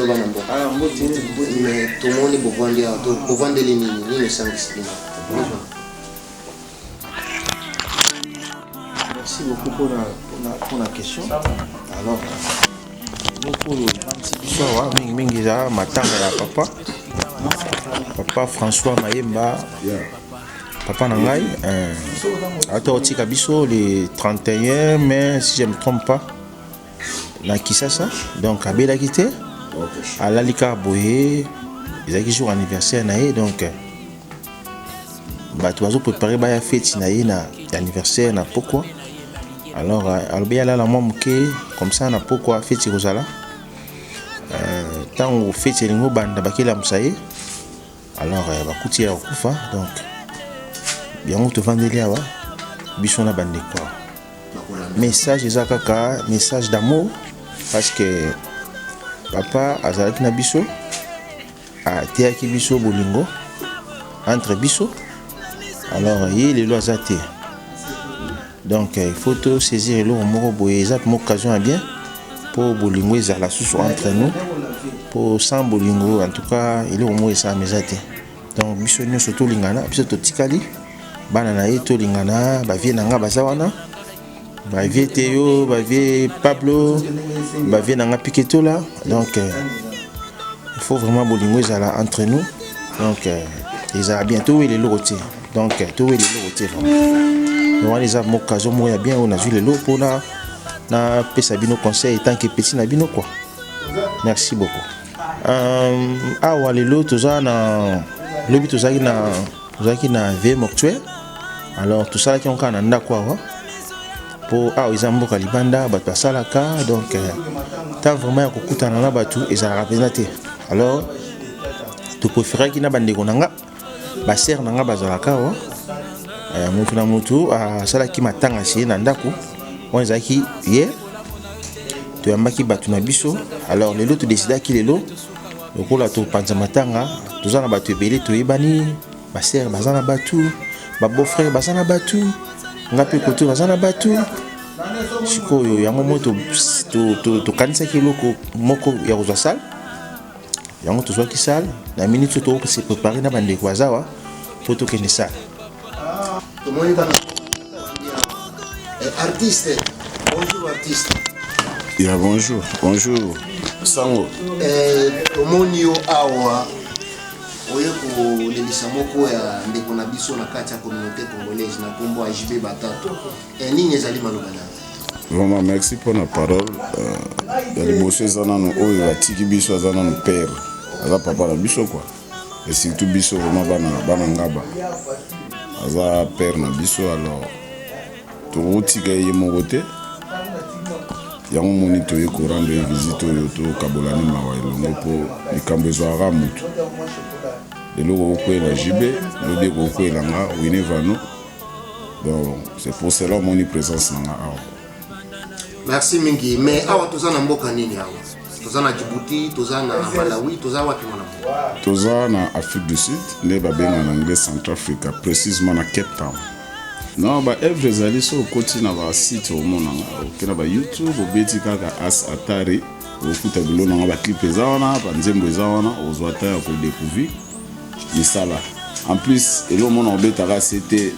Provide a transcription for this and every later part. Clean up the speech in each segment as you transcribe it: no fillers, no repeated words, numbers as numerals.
loba na mboka. Ah, mbote. Mais tout le monde est pour vendre les lignes sans discipline. Merci beaucoup pour la question. Alors, beaucoup de mingi za matanga ya papa François Mayemba, papa Nangai, otika biso le 31 mai si je ne me trompe pas na Kisasa, donc à Belakité à Lalika Boye, ils ont jour anniversaire na donc tu vas préparer ba fête na anniversaire na pourquoi alors albia la momuke comme ça na pourquoi fête rozala tant fête lingo banda bakela musaye alors bakuti ya kufa donc bien on te vendeli awa biso na bande quoi message ezakaka message d'amour parce que papa azalaki na biso atiaki biso bolingo entre biso alors il est loin zate donc il faut tout saisir le moko boye ezat mo occasion à bien pour bolingo ezala susu entre nous pour sans bolingo en tout cas il est au moins ça mesate donc biso nyonso to lingana biso to tikali bana na ye to lingana ba vie nanga bazawana ba vie Théo ba vie Pablo ba vie nanga Piqueto là donc il faut vraiment bolingo ezala entre nous donc ezala bientôt il est loté donc tout est loté on les a occasion moya bien on a vu les lots pour na pesa bino conseil tant que petit na bino quoi merci beaucoup awa lelo toza na lobi tozaki na vie mortuaire alors tout ça qui on kana ndako awa pour izamboka libanda bato basalaka donc tant vraiment ya kokutana na bato ezalaka pena te alors tu préférais kina bandeko nanga ba ser nanga bazalaka awa mutu na mutu asalaki matanga sie na ndako on ezalaki hier toyambaki bato na biso alors lelo todecidaki lelo lokola topanza matanga toza na bato ebele toyebani baser baza na bato babeau-frère baza na bato nga mpe koto baza na bato sikoyo yango mo tokanisaki eloko moko ya kozwa sale yango tozwaki sale na minute tokose préparé na bandeko bazawa mpo tokende sale artiste bonjour artiste yeah, bonjour sango omoni yo awa oye kolelisa moko ya ndeko na biso na kati ya communauté congolaise na kombo AJB Batato nini ezali maloba na vraiment merci pour la parole ya liboso eza nano oyo atiki biso aza nano père aza papa na biso quoi et surtout biso vraiment bana ngaba aza père na biso alors tokotika ye moko te yango moni toye korendre visite oyo tokabolani mawa elongo mpo likambo ezwaka mutu lelo kokwela jibe lobi kokwelanga winevano donc c'est pour cela moni présence nanga awa merci mingi mais awa toza na mboka nini awa toza na Djibouti toza na Malawi toza wapi mwana toza na Afrique du Sud nde babenga na anglais Centrafrica précisément na Cape Town non ba evre ezali so okoti na ba site omonanga okena ba YouTube obeti kaka as atari okuta bilo nanga ba clip eza wana ba nzembo eza wana ozwa ta ya ko découvrir misala en plus elo mona obetaka c'était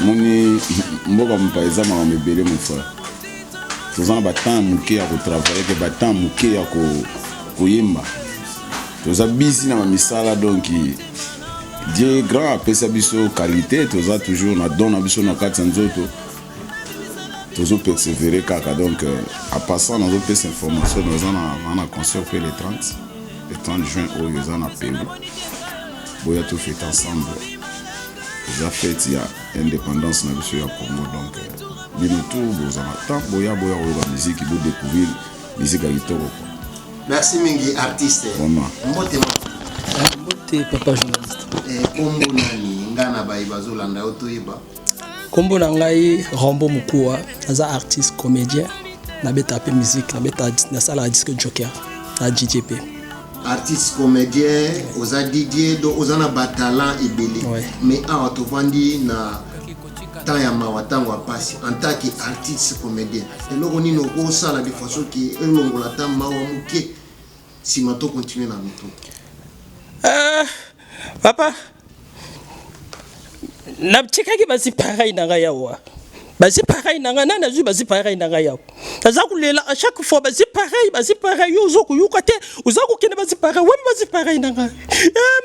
moni mboka mpa eza ma mebele mon frère toza na ba temps muke ya ko travailler que ba temps muke ya koyemba toza busy na misala donc Dieu grand apesa biso qualité toza toujours na don na biso na kati nzoto tozo persévérer kaka donc en passant dans d'autres informations nous on a concert fait le 30 juin au Yozana Pérou boya tout fait ensemble déjà fait il y a indépendance na biso ya Congo donc bino tout bozana temps boya la musique qui vous découvrir musique à litoro merci mingi artiste mbote papa journaliste kombo nani ngana bayi bazolanda otoyeba kombo na ngai Rambo Mukua aza artiste comédien na beta pe musique na beta na sala disque joker na DJP artiste comédien oza DJ do oza na batalan ebele mais awa tovandi na temps ya mawatango apasi en tant qu'artiste comédien eloko nini okosala de façon ki elongola ta mawa muke si mato continue na moto. Papa, na tshikaki basi pareil na yawa. Basi pareil na nga nana zu basi pareil na yawa. Azakulela à chaque fois basi pareil yo zoko yo kwate uzako kene basi pareil wemi basi pareil na nga.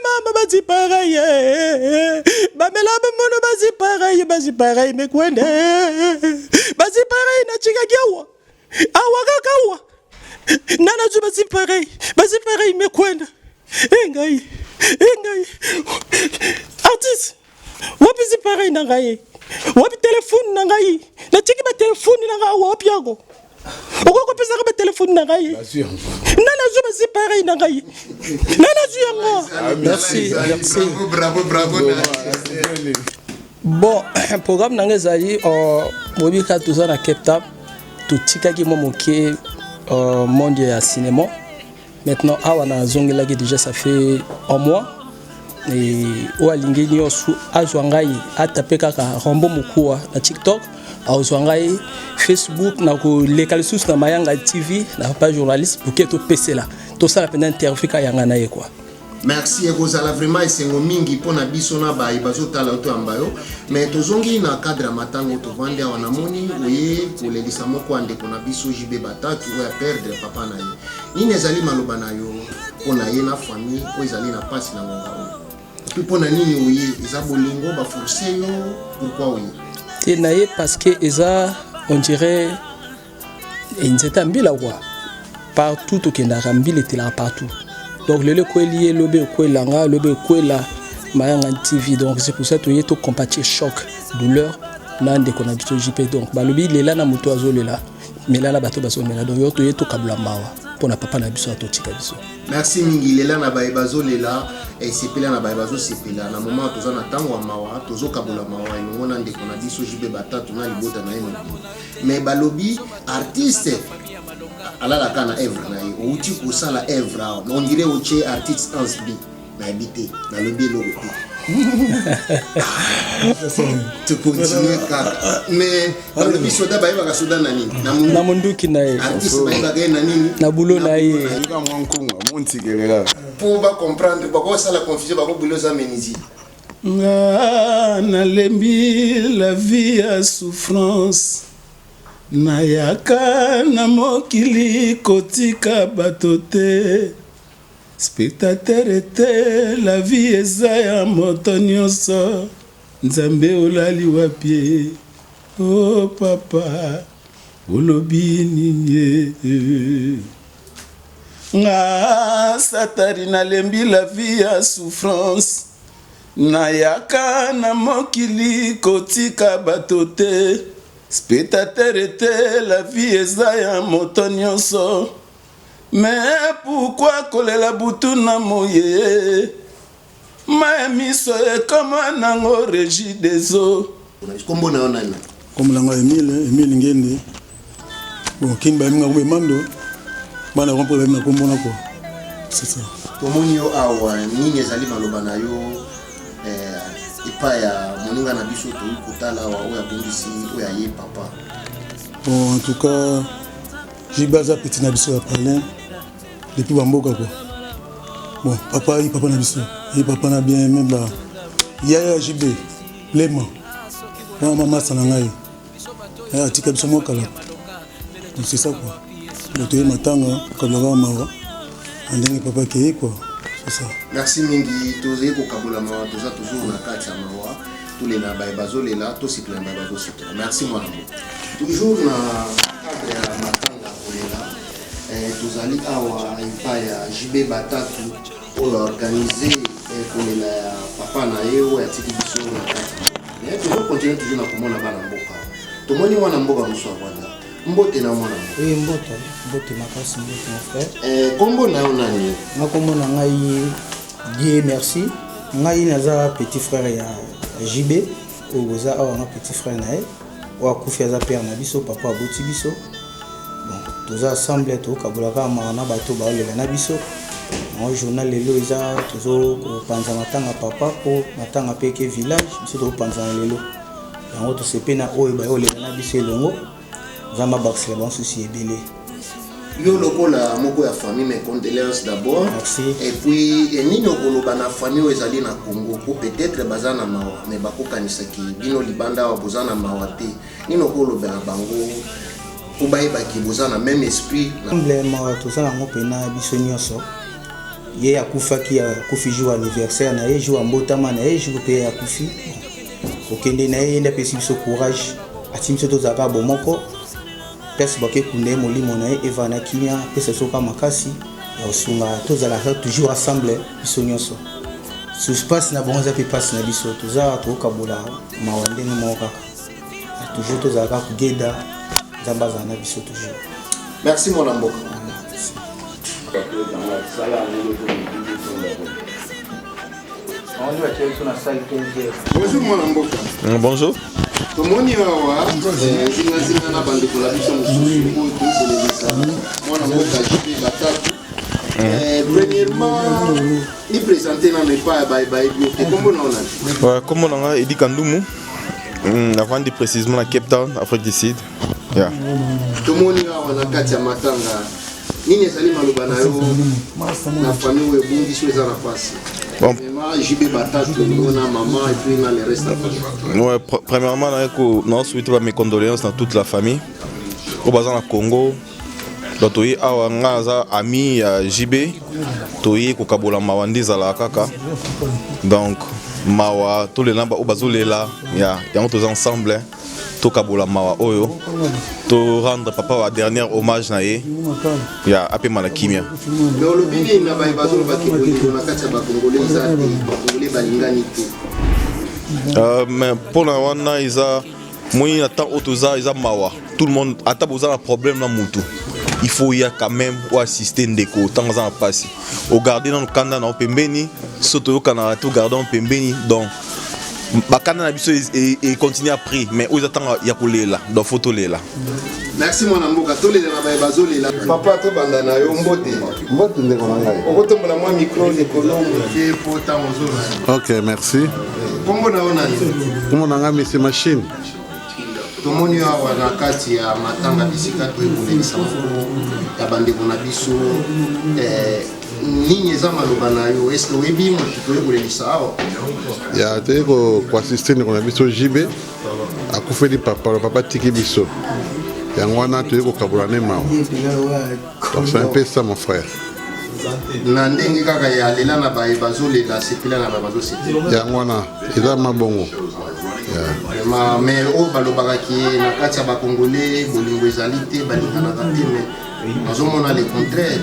Mama basi pareil ba mela ba mono basi pareil me kwende. Basi pareil na tshikaki yawa. Awa kakawa. Nana zu basi pareil me kwende. Engai. Artiste, wapi si pareil na ngai? Wapi telefone na ngai? Na tiki ba telefone na ngai wapi yako? Oko pesa ka ba telefone na ngai? Nana zo ba si pareil na ngai? Nana zo yango. Merci. Bravo. Bon, programme na ngai zali mobi ka tuza na Cape Town. Tu tika ki momoke monde ya cinéma. Maintenant, awana zongelaki déjà ça fait un mois. Et oalingi nyosu azwangai atape kaka Rambo Mukua na TikTok, azwangai Facebook na ko lekalisus na Mayanga TV na page journaliste pour que to PC là. To ça la peine interview ka yanga na ye quoi. Merci ekozala vraiment esengo mingi pona biso na ba ibazotala oto ambayo mais tozongi na cadre matango to vande wana moni oye kolelisa moko ande kona biso JB Batatu oya perdre papa na ye nini ezali maloba na yo pona ye na famille o ezali na pasi na ngonga o puis pona nini oye eza bolingo ba forcer yo pourquoi oye te na ye parce que eza on dirait nzeta mbila quoi partout to kenda mbila etela partout. Donc le ko lié lobe ko langa lobe ko la Mayanga TV donc c'est pour ça que to compatir choc douleur na ndeko na biso JP donc ba lobi lela na moto azolela mais là na bato baso mela donc yo to kabla mawa pona papa na biso to tika biso. Merci mingi lela na ba bazolela et sepela na ba bazo sepela na moment toza na tango wa mawa tozo kabula mawa elongo na ndeko na biso JB Batatu na libota na yemo mais ba lobi artiste alala kana evre na ye outi ko sala evre on dirait outi artiste ansbi na habité na lobby logo tu continues kaka mais dans le bisoda ba yeba soda na nini na munduki na ye artiste ba yeba na nini na bulo na ye nga mwankunga monti kelela pour ba comprendre ba ko sala confusion ba ko bulo za menizi na lembi la vie à souffrance nayaka na mokili kotika bato te spectateur ete la vie eza ya moto nyonso nzambe olali wapi o papa olobi nini nga satari nalembi la vie ya souffrance nayaka na mokili kotika bato te spectateur était la vie eza ya moto nyonso mais pourquoi kolela butu na moye ma miso ekoma nango régie des eaux kombo na onana comme langa Emile ngende bon king ba minga mando bana rompo ba minga kombo nako c'est ça tomoni yo awa nini ezali maloba na yo ipa ya moninga na biso to kotala wa oya bondisi oya ye papa bon en tout cas j'ai baza petit na biso ya parler depuis bamboka quoi bon papa na biso et papa na bien même ba ya JB lema mama sana ngai tika biso mo kala donc c'est ça quoi donc tu matanga kabla mawa andenge papa ke quoi. Ça. Merci mingi toze ko kabula mawa toza toujours na kati ya mawa tous les na bazo lela to si plein bazo c'est merci moi toujours na cadre ya matanga kolela tozali awa ipa ya JB Batatu pour organiser kolela ya papa na yeo ya tiki biso na kati mais toujours continuer toujours na komona bana mboka tomoni wana mboka muso bwana mbote na mwana oui mbote makasi mbote mon frère kombo na onani na kombo na ngai Dieu merci ngai naza petit frère ya JB oza awa na petit frère na ye wa kufi za père na biso papa boti biso bon toza ensemble to kabulaka na bato ba olela na biso en journal lelo eza tozo panza matanga papa po matanga peke village biso to panza lelo yango to sepe na oyo ba olela na biso elongo zamba baxela bon souci ebele yo lokola moko ya famille, mes condoléances d'abord. Merci. Et puis nino koloba na famille ezali na Congo ko peut-être bazana mawa mais bakokanisaki bino libanda wa bozana mawa te nino koloba na bango ko bayebaki bozana même esprit Emblème tozala ngo pena biso nyonso ye akufaki akufi jour anniversaire na ye jour mbotama na ye jour pe akufi okende na ye nda pesi biso courage atimiso tozaka bomoko pesi bake kunde molimo na ye eva na kimia pesa soka makasi ya osunga tozala toujours ensemble biso nyonso suspace na bonza pe passe na biso tozala tokabola mawa ndenge moko kaka toujours tozala kugeda zambaza na biso toujours. Merci mon amboka. Bonjour mon amboka. Bonjour. Tomoni awa zinga na bande ko la biso mususu ko televisa mon amboka jipi batatu. Premièrement, il présentait na pas bye bio comment on a. Ouais, comme on a Edi Kandumu. Avant de précisément à Cape Town, Afrique du Sud. Yeah. Tomoni awa na kati ya matanga. Nini ezali maloba na yo na famille we bungi so eza na pasi. Bon. JB batatu na maman et puis na le reste de la famille. Ouais, premièrement, on souhaite mes condoléances à toute la famille. Au bazar na Congo. Donc toi awa ngaza ami JB toi ko kabola mawandi zala kaka. Donc mawa tous les namba au bazulela ya yango tous ensemble to kabola mawa oyo to rendre papa wa dernier hommage na ye ya ape malakimia. Mais au lobby na ba bazolo ba kiboli na kati ya ba congolais za congolais balingani tout. Mais pour la wana isa moi na temps otoza isa mawa tout le monde ata boza un problème na mutu. Il faut y a quand même ou assister ndeko tant en passé au garder dans le canada na pembeni soto yo kana to garder en pembeni donc bakana na biso et continue à prier mais aux attend ya kolela donc photo lela. Merci mon amboka tolela na ba bazolela papa to banda na yo mbote ndeko na ngai okotombola moi micro de colombe ke pota mozola. OK, merci. Kombo na ona ni Kombo na ngai Monsieur Machine. Tomoni awa na kati ya matanga bisika to ebulelisa ya bandeko na biso nini eza maloba na yo est-ce que oyebi moto to ebulelisa awa ya te ko assiste ndeko na biso JB akufeli papa tiki biso yango wana toye kokabola ne mawa donc c'est un peu ça mon frère na ndenge kaka ya lela na bazolela sepela na bazosepela yango wana eza mabongo. Mais au balobaki na kati ya bakongolais bolingo ezali te balinganaka te mais nazomona le contraire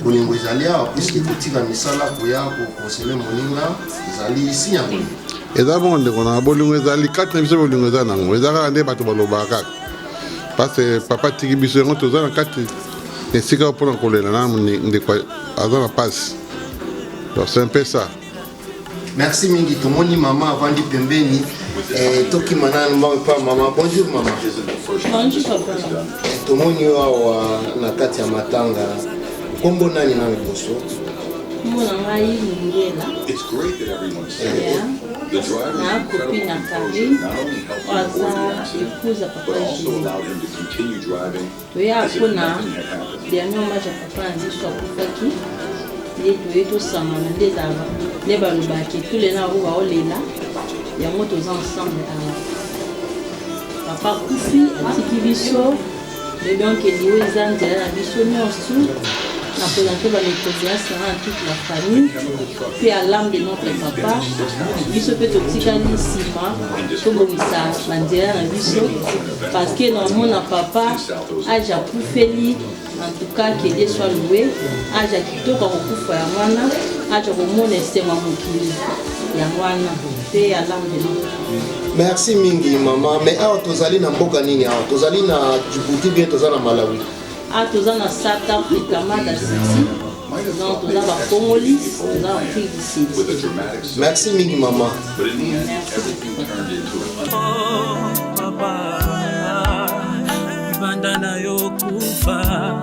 bolingo ezali awa puisque kotika misala koya kokonsele moninga ezali si yango eza bongo ndeko na bolingo ezali kati na biso bolingo eza nango eza kaka nde bato balobaka kaka parce que papa tiki biso yango toza na kati esika mpona kolela na ndeko aza na pasi donc c'est un peu ça. Merci mingi tomoni maman avandi pembeni toki manana mpa maman bonjour maman. Bonjour papa. Tomoni awa na kati ya matanga kombo nani na liboso Mona ngai ngela. It's great that everyone's safe. The driver na copine na Paris. Waza épouse papa Jimmy. Toya kuna dernier hommage à papa Nziso akufaki. Ye toye to sama na ndezaba. Ne balobaki tous les na ruwa olela. Yango toza ensemble awa. Papa kufi atiki biso. Le bien que liwe zanzela na biso nyonso. On a présenté les condoléances à toute la famille, puis à l'âme de notre papa. Il se peut aussi gagner Sima, comme ça, parce que normalement, notre papa a déjà fait, en tout cas, qu'il soit loué, a déjà quitté quand on coupe à Wana, a déjà remonté ses mamouki, Yamwana, puis à l'âme de notre papa. Merci mingi maman, mais awa tozali na mboka nini awa tozali na Djibouti bien tozali na Malawi. Ah, tous en South Africa, Madagascar, donc tous en Congolais, tous en Afrique du Sud. Merci mingi maman.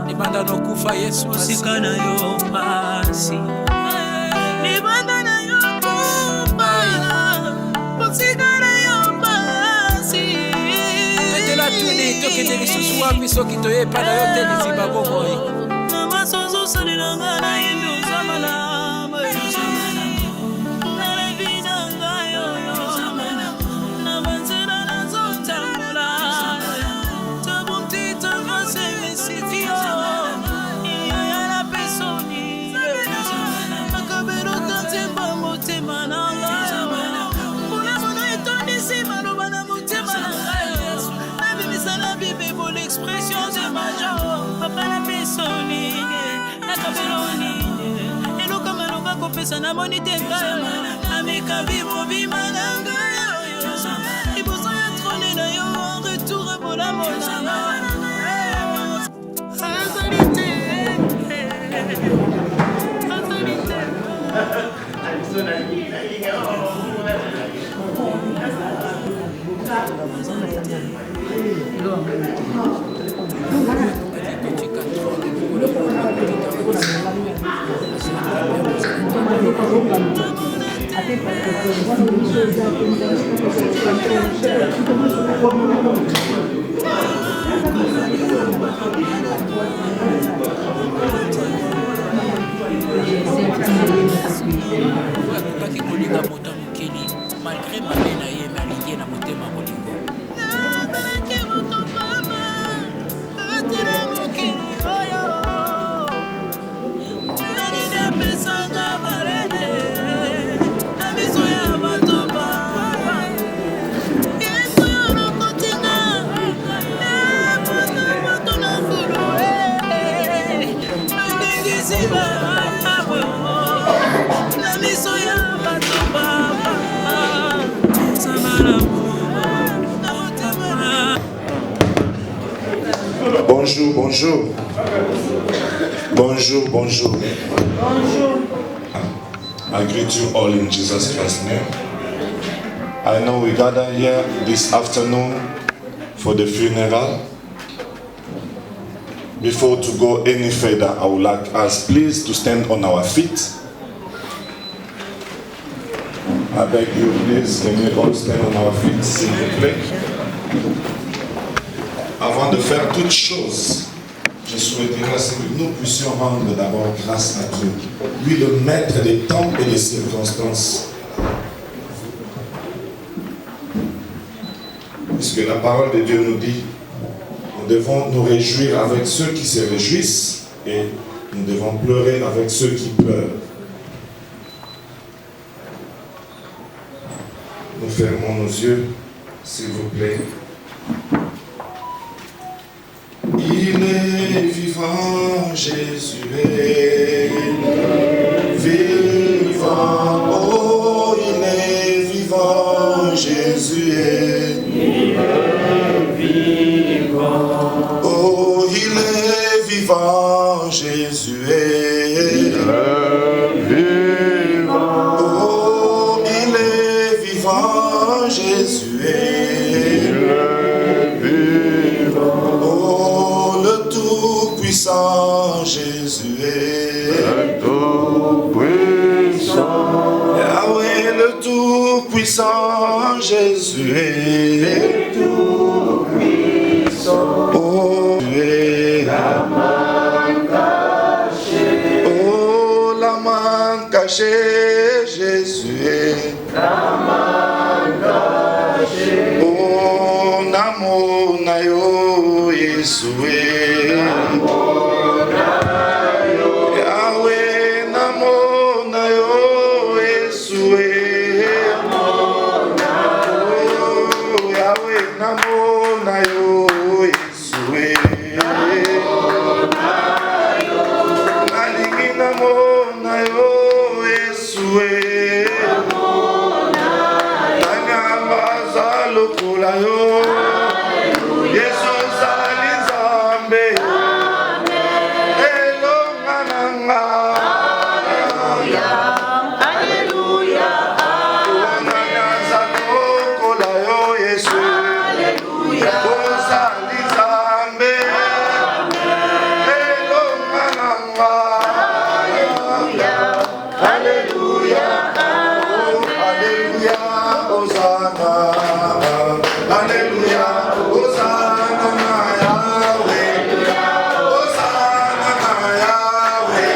Ibanda yo kufa Yesu musika na yo pasi. Ibanda na yo kufa musika na yo pasi. Tete la tuni toke de lisusu wapi soki toye pana yo te liziba bomoyi. na monite ngayo ameka bibo bimalanga ibozo ya trône na yo en retour pour la monanga akokaki kolinga moto mokili malgré mabe na ye me alingi na motema kolingo Bonjour, bonjour. Bonjour, bonjour. Bonjour. I greet you all in Jesus Christ's name. I know we gather here this afternoon for the funeral. Before to go any further, I would like us please to stand on our feet. I beg you, please, can we all stand on our feet, s'il vous plaît? Avant de faire toute chose, je souhaiterais que nous puissions rendre d'abord grâce à Dieu, lui le maître des temps et des circonstances. Puisque la parole de Dieu nous dit, nous devons nous réjouir avec ceux qui se réjouissent et nous devons pleurer avec ceux qui pleurent. Nous fermons nos yeux, s'il vous plaît. Il est vivant, Jésus est vivant. Oh, il est vivant, Jésus est vivant. Oh, il est vivant, Jésus est vivant. Oh, il est vivant, Jésus est vivant. Oh, le Tout-Puissant, Jésus est Tout-Puissant. Yahweh, le Tout-Puissant, Jésus est Tout-Puissant. Oh, tu es la main cachée. Oh, la main cachée, Jésus est la main cachée. Oh, namo na yo, Yeshua. Namo na yo. Yahweh, namo na yo, Yeshua. Namo na yo. Oh, Yahweh, namo na yo, Yeshua. Namo na yo. Nalingi namo na yo, Yeshua. Namo na yo. Nanyamba za lokula yo. Yahweh,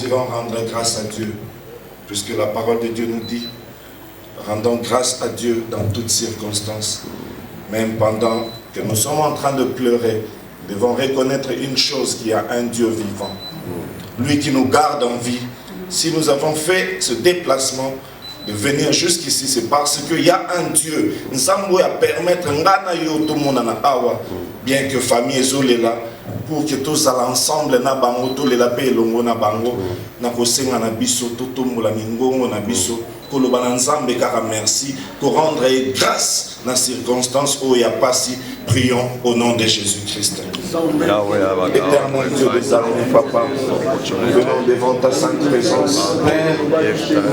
nous irons rendre grâce à Dieu, puisque la parole de Dieu nous dit, rendons grâce à Dieu dans toutes circonstances. Même pendant que nous sommes en train de pleurer, nous devons reconnaître une chose, qu'il y a un Dieu vivant. Lui qui nous garde en vie. Si nous avons fait ce déplacement de venir jusqu'ici, c'est parce qu'il y a un Dieu. Nous avons à permettre, bien que famille est là, pour que tous ensemble na bango to le la pe longo na bango na kosenga na biso to tombola mingongo na biso ko lo banzambe kaka merci pour rendre grâce dans circonstances où il y a pas si prions au nom de Jésus-Christ. Éternel Dieu des armées, Papa, nous venons devant ta sainte présence. Père, nous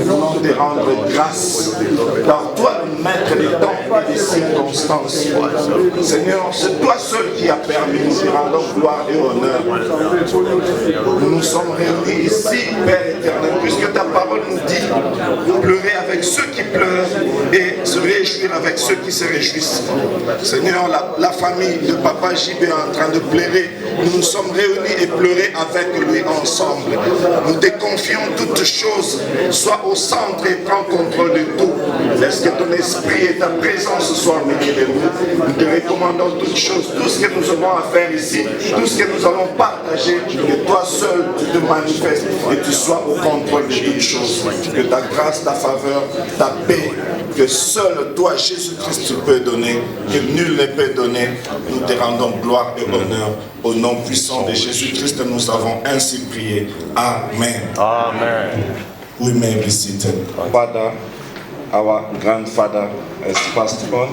voulons te rendre grâce, car toi, le maître des temps et des circonstances. Seigneur, c'est toi seul qui as permis, nous te rendons gloire et honneur. Nous nous sommes réunis ici, Père éternel, puisque ta parole nous dit pleurer avec ceux qui pleurent et se réjouir avec ceux qui se réjouissent. Seigneur, la famille de Papa JB est en train de pleurer. Nous nous sommes réunis et pleurés avec lui ensemble. Nous te confions toutes choses. Sois au centre et prends contrôle de tout. Laisse que ton esprit et ta présence soient au milieu de nous. Nous te recommandons toutes choses. Tout ce que nous avons à faire ici, tout ce que nous allons partager, que toi seul tu te manifestes et tu sois au contrôle de toutes choses. Que ta grâce, ta faveur, ta paix, que seul toi, Jésus-Christ, tu peux donner, que nul ne peut donner. Nous te rendons gloire et honneur. Au nom puissant de Jésus-Christ, nous avons ainsi prié. Amen. Amen. We may be seated. Father, our grandfather has passed on.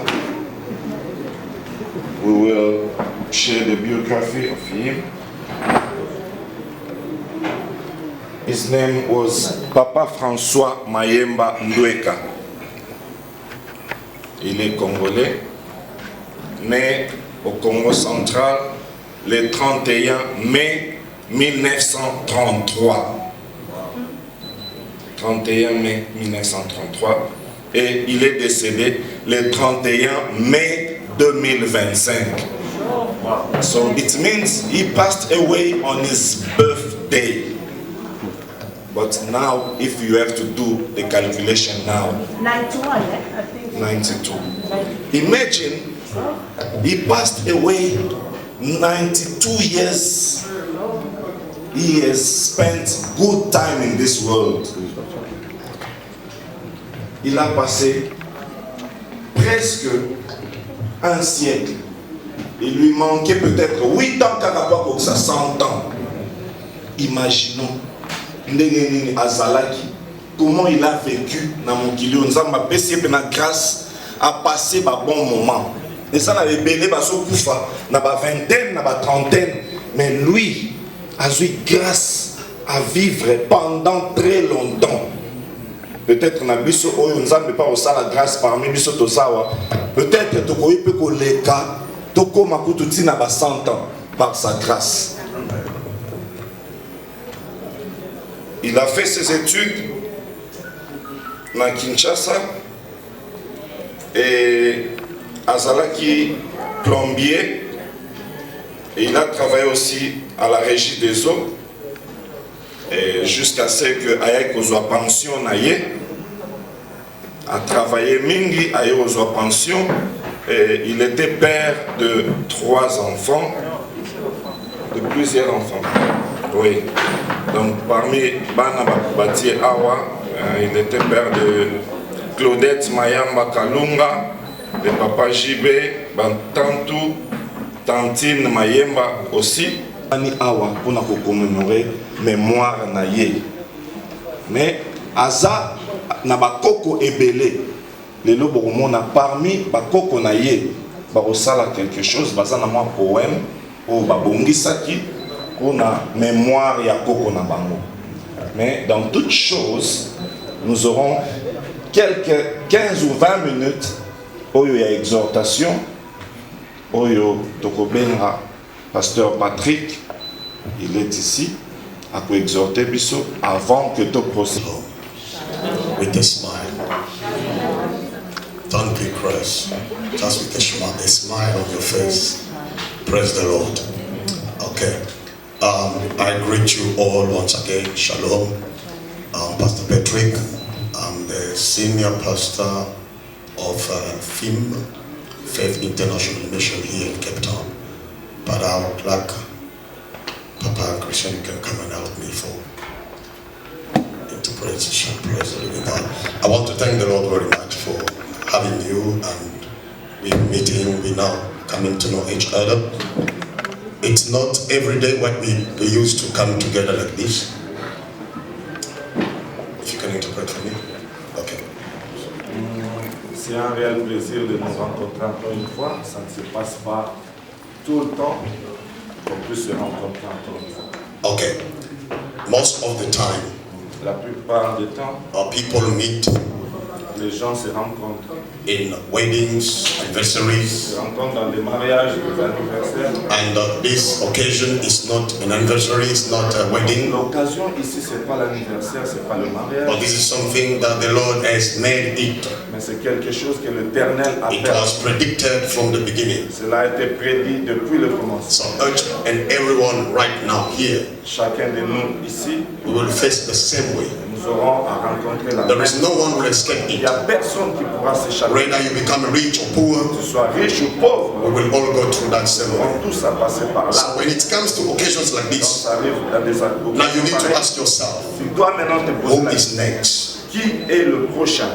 We will share the biography of him. His name was Papa François Mayemba Ndweka. Il est congolais, né au Congo central le 31 mai 1933. 31 mai 1933. Et il est décédé le 31 mai 2025. So it means he passed away on his birthday. But now, if you have to do the calculation now, 91, I think. 92. Imagine, he passed away 92 years. He has spent good time in this world. Il a passé presque un siècle. Il lui manquait peut-être 8 ans par rapport à 100 ans. Imaginons. Azalaki, comment il a vécu dans mon kilo, nous avons passé la grâce à passer un bon moment. Et ça, on avait belé, na ba vingtaine, na ba trentaine, mais lui a eu grâce à vivre pendant très longtemps. Peut-être na biso oyo nzambe pas osa la grâce parmi biso tozawa. Peut-être tokoyi pe ko leka, toko makututi na ba 100 ans par sa grâce. Il a fait ses études à Kinshasa et à Zalaki plombier. Et il a travaillé aussi à la régie des eaux jusqu'à ce que Aïe soit pension a travaillé mingi Aïe soit pension et il était père de 3 enfants, de plusieurs enfants. Oui. Donc parmi Bana Bati Awa, il était père de Claudette Mayamba Kalunga, de Papa JB, Bantantou, Tantine Mayemba aussi. Bani Awa pour nous commémorer mémoire naïe. Mais Aza na bakoko ebele. Les lobos na parmi bakoko naïe, barosala quelque chose, bazana moi poème ou babongisaki. On a mémoire et à Koko na bango. Mais dans toutes choses, nous aurons quelques 15 ou 20 minutes où il y a exhortation, où il y a Tokobenra, pasteur Patrick, il est ici, à quoi exhorter Bissot avant que tu procèdes. With a smile. Don't be cross. Just with a smile on your face. Praise the Lord. Okay. I greet you all once again. Shalom. Pastor Patrick. I'm the senior pastor of FIM, Faith International Mission here in Cape Town. But I would like Papa and Christian, you can come and help me for interpretation. Praise the living God. I want to thank the Lord very much for having you, and we're meeting, we're now coming to know each other. It's not every day what we used to come together like this. If you can interpret for me. Okay. C'est un réel plaisir de nous rencontrer encore une fois. Ça ne se passe pas tout le temps qu'on puisse se rencontrer encore une fois. Okay. Most of the time, la plupart du temps, people meet. Les gens se rencontrent. In weddings, anniversaries. Se rencontrent dans des mariages, des anniversaires. And this occasion is not an anniversary, it's not a wedding. L'occasion ici, c'est pas l'anniversaire, c'est pas le mariage. But this is something that the Lord has made it. Mais c'est quelque chose que l'Éternel a fait. It was predicted from the beginning. Cela a été prédit depuis le commencement. So each and everyone right now here, chacun de nous ici, we will face the same way. Nous aurons à rencontrer la There is no one who will escape it. Il n'y a personne qui pourra s'échapper. Whether you become rich or poor, que tu sois riche ou pauvre, we will all go through that same way. On tous à passer par là. So when it comes to occasions like this, now you need to ask yourself, tu dois maintenant te poser who is next? Qui est le prochain?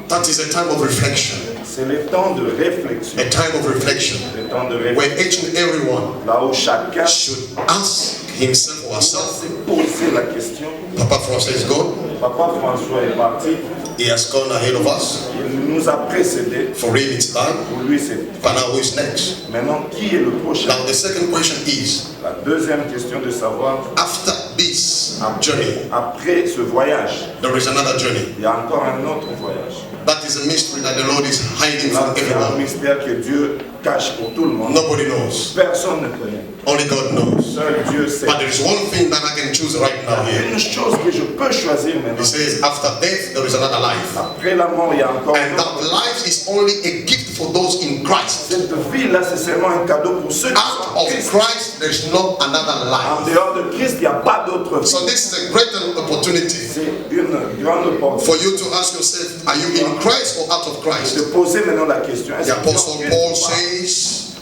That is a time of reflection. C'est le temps de réflexion. A time of reflection. Le temps de réflexion. Where each and everyone là où chacun should ask himself or herself. Se poser la question. Papa François is gone. Papa François est parti. He has gone ahead of us. Il nous a précédés. For him it's done. Pour lui c'est. But now who is next? Maintenant qui est le prochain? Now the second question is. La deuxième question de savoir. After this journey. Après ce voyage. There is another journey. Il y a encore un autre voyage. That is a mystery that the Lord is hiding from everyone. C'est un mystère que Dieu cache pour tout le monde. Nobody knows. Personne ne connaît. Only God knows. Seul Dieu sait. But there is one thing that I can choose right now here. Une chose que je peux choisir maintenant. He says, after death there is another life. Après la mort, il y a encore. And that life is only a gift for those in Christ. Cette vie-là, c'est seulement un cadeau pour ceux qui sont en Christ. Christ, there is no another life. En dehors de Christ, il n'y a pas d'autre vie. So this is a great opportunity. C'est une grande opportunité. For you to ask yourself, are you in Christ or out of Christ? De poser maintenant la question. The Apostle Paul says.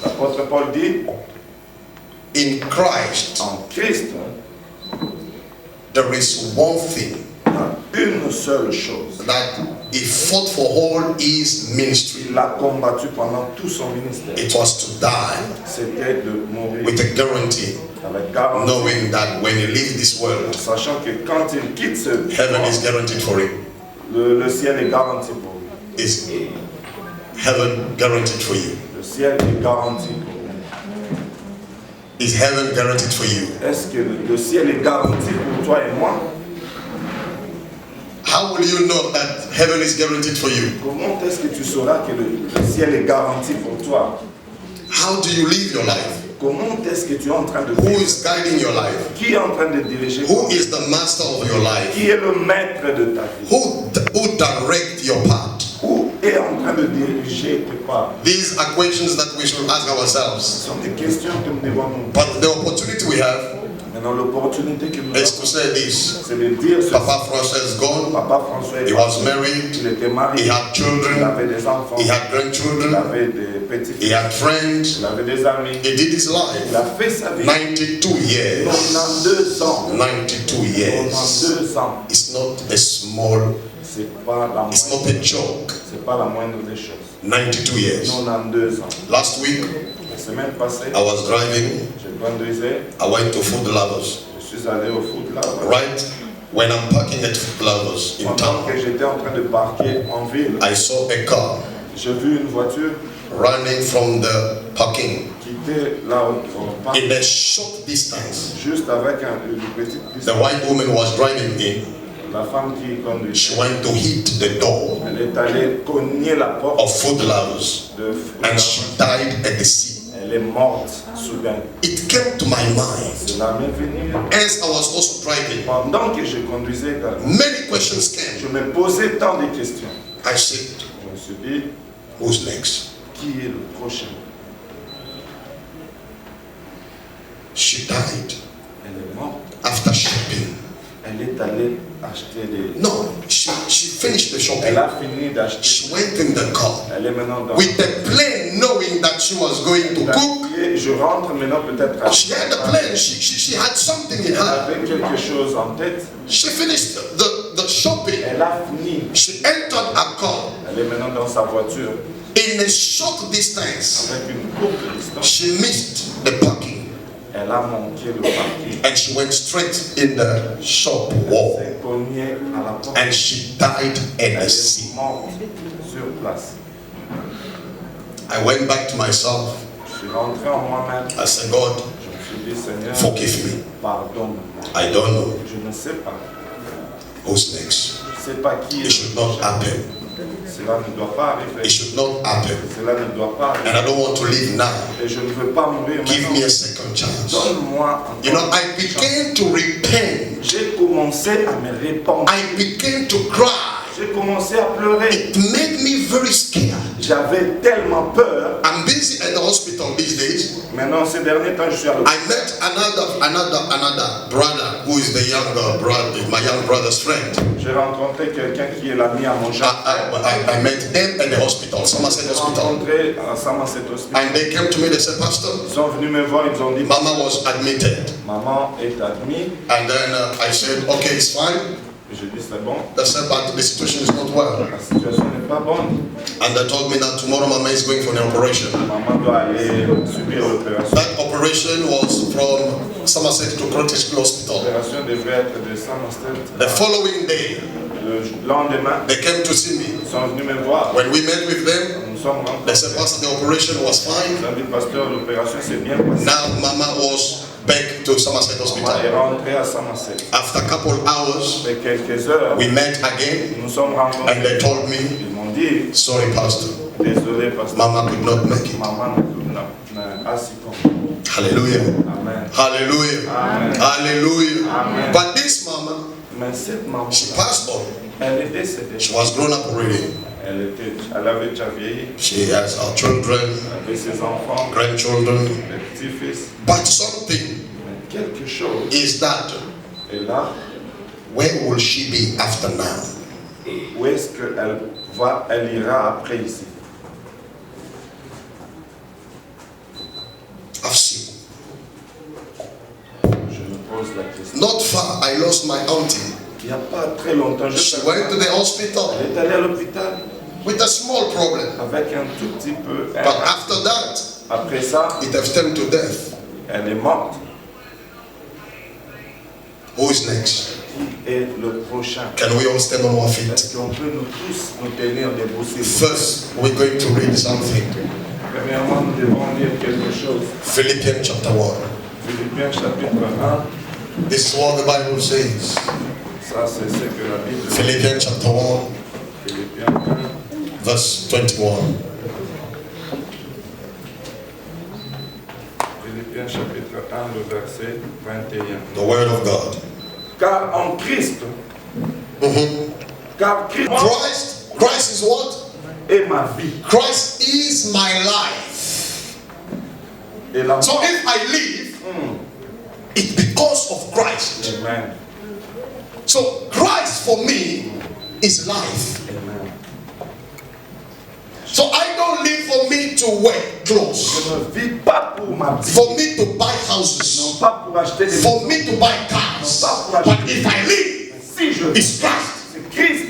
L'apôtre Paul dit. In Christ. En Christ. There is one thing. Une seule chose. That he fought for all his ministry. Il a combattu pendant tout son ministère. It was to die. C'était de mourir. With a guarantee. Avec garantie. Knowing that when he leaves this world, sachant que quand il quitte ce heaven is guaranteed for him. Le ciel est garanti pour lui. Is heaven guaranteed for you? Le ciel est garanti pour lui. Is heaven guaranteed for you? Est-ce que le ciel est garanti pour toi et moi? How will you know that heaven is guaranteed for you? Comment est-ce que tu sauras que le ciel est garanti pour toi? How do you live your life? Comment est-ce que tu es en train de vivre? Who is guiding your life? Qui est en train de diriger? Who is the master of your life? Qui est le maître de ta vie? Who direct your path? Who est en train de diriger tes pas? These are questions that we should ask ourselves. Ce sont des questions que nous devons nous. But the opportunity we have. Maintenant, l'opportunité que nous is to say this. C'est de dire ceci. Papa François is gone. Papa François est he was married. Il était marié. He had children. Il avait des enfants. He had grandchildren. Il avait des petits. He had friends. Il avait des amis. He did his life. Il a fait sa vie. 92 years. 92 ans. 92 years. 92 ans. It's not a small. C'est pas la. It's not a joke. C'est pas la moindre des choses. 92 years. 92 ans. Last week. La semaine passée. I was driving. Je conduisais. I went to Food Lovers. Je suis allé au Food Lovers. Right when I'm parking at Food Lovers in town. Que j'étais en train de parquer en ville. I saw a car. J'ai vu une voiture. Running from the parking. Qui était là au in a short distance. Juste avec une petite distance. The white woman was driving in. La femme qui conduisait. She went to hit the door. Elle est allée cogner la porte. Of Food Lovers. And she died at the scene. Elle est morte soudain. It came to my mind. Cela m'est venu. As I was also driving. Pendant que je conduisais. Many questions came. Je me posais tant de questions. I said. Je me suis dit. Who's next? Qui est le prochain? She died Elle est morte. after shopping. Elle est allée acheter des... No, she finished the shopping. Elle a fini d'acheter. She went in the car Elle est maintenant dans... with the plan, knowing that she was going to cook. Je rentre maintenant peut-être à... She had a plan. She had something in Elle her. avait quelque chose en tête. She finished the shopping. Elle a fini. She entered a car. Elle est maintenant dans sa voiture. In a short distance, Avec une courte distance. she missed the parking. Elle a manqué le parking. And she went straight in the shop wall. Elle s'est cognée à la porte. And she died in the Elle sea. est morte sur place. I went back to myself. Je suis rentré en moi-même. I said, God, Je me suis dit, Seigneur, forgive me. pardonne-moi. I don't know Je ne sais pas. who's next. Je ne sais pas qui est. It should not happen. Cela ne doit pas arriver. It should not happen. Cela ne doit pas arriver. And I don't want to live now. Et je ne veux pas mourir Give maintenant. me a second chance. Donne-moi encore. You know, I began to repent. J'ai commencé à me répandre. I began to cry. J'ai commencé à pleurer. It made me very scared. J'avais tellement peur. I'm busy at the hospital these days. Maintenant, ces derniers temps, je suis à l'hôpital. I met another brother who is the younger brother, my young brother's friend. J'ai rencontré quelqu'un qui est l'ami à mon jeune frère. I met them at the hospital, Somerset Hospital. Rencontré à Somerset Hospital. And they came to me, they said, Pastor, Ils sont venus me voir, ils ont dit, Mama was admitted. maman est admise. And then I said, okay, it's fine. J'ai dit, c'est bon. They said, but the situation is not well. La situation n'est pas bonne. And they told me that tomorrow Mama is going for an operation. Maman doit aller subir l'opération. That operation was from Somerset to Grotesque Hospital. L'opération devait être de Somerset. The following day, Le lendemain, they came to see me. ils sont venus me voir. When we met with them, Nous sommes they rentrés. said, Pastor, the operation was fine. Ils ont dit, pasteur, l'opération s'est bien passée. Now Mama was back to Somerset Maman est Hospital. rentrée à Somerset. After a couple hours, Après quelques heures, we met again, nous sommes rencontrés. and they told me, Ils m'ont dit, sorry, Pastor, désolé, pasteur. Mama could not make it. Maman n'a assisté. Hallelujah. Amen. Hallelujah. Amen. Hallelujah. Amen. But this Mama, Mais cette maman, she passed on. elle est décédée. She was grown up already. Elle avait déjà vieilli. She has her children, Elle avait ses enfants, grandchildren. les petits-fils. But something Mais quelque chose is that, est là. where will she be after now? Où est-ce qu'elle va, elle ira après ici? I've seen. Je me pose la question. Not far, I lost my auntie. Il n'y a pas très longtemps, She went to the hospital elle est allée à l'hôpital with a small problem. avec un tout petit peu. But after that, Après ça, it has turned to death. elle est morte. Who is next? Qui est le prochain? Can we all stand on our feet? Est-ce qu'on peut nous tous nous tenir debout? First, we're going to read something. Premièrement, nous devons lire quelque chose. Philippians chapter 1. Philippiens chapitre 1. This is what the Bible says. Ça, c'est ce que la Bible dit. Philippians chapter 1, Philippiens 1. verse 21. Philippiens chapitre 1, le verset 21. The word of God. Car en Christ, car Christ is what? est ma vie. Christ is my life. Et la So if I live, it's because of Christ. Amen. So Christ for me is life. Amen. So I don't live for me to wear clothes, Je ne vis pas pour ma vie. for me to buy Non houses, pas pour acheter des for me to buy cars. But if I live, Si je it's Christ. c'est Christ.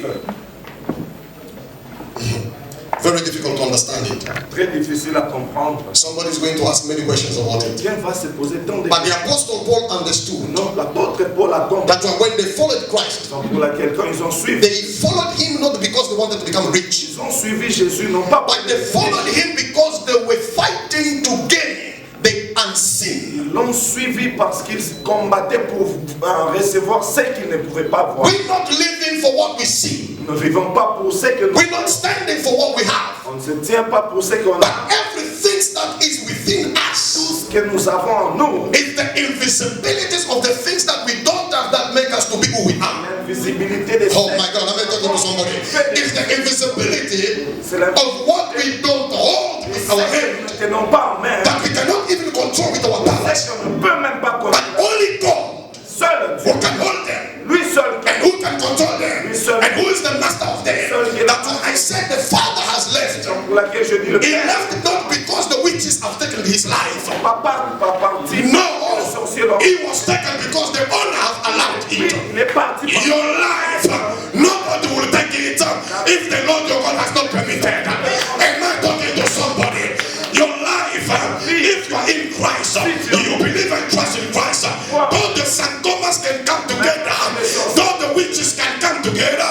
Very difficult to understand it. Très difficile à comprendre. Somebody's going to ask many questions about it. Quelqu'un va se poser tant de But the Apostle Paul understood Non, l'apôtre Paul a compris. that when they followed Christ, Pour laquelle quand ils ont suivi, they followed him not because they wanted to become rich, ils ont suivi Jésus, non pas but they followed him because they were fighting to gain the unseen. ils l'ont suivi parce qu'ils combattaient pour recevoir ce qu'ils ne pouvaient pas voir. We're not living for what we see. Nous ne vivons pas pour ce que nous We're not standing for what we have. On ne se tient pas pour ce qu'on But a. everything that is within Tout us ce que nous avons en nous, is the invisibilities of the things that we don't have that make us to be who we are. l'invisibilité des Oh my God, I'm talking to somebody. It's the invisibility c'est la of what we don't hold with our hand, que nous n'avons pas en main, that we cannot even control with our powers. ce qu'on ne peut même He left not because the witches have taken his life. No, he was taken because the owner have allowed it. Your life, nobody will take it if the Lord your God has not permitted. Am I talking to somebody? Your life, if you are in Christ, you believe and trust in Christ, though the Sangomas can come together, though the witches can come together,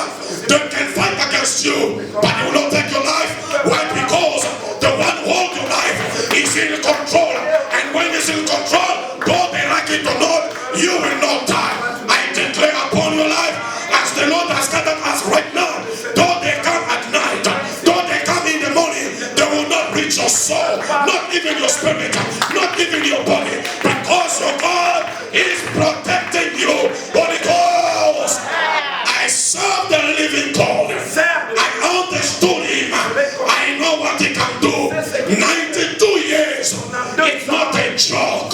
they can fight against you, but they will not take your life. Why? Because the one who holds your life is in control, and when he's in control, though they like it or not, you will not die. I declare upon your life, as the Lord has gathered us right now, though they come at night, though they come in the morning, they will not reach your soul, not even your spirit, not even your body, because your God is protecting you. Holy Ghost, I serve the living God. I understood him. I know what he can do. 92 years, it's not a joke.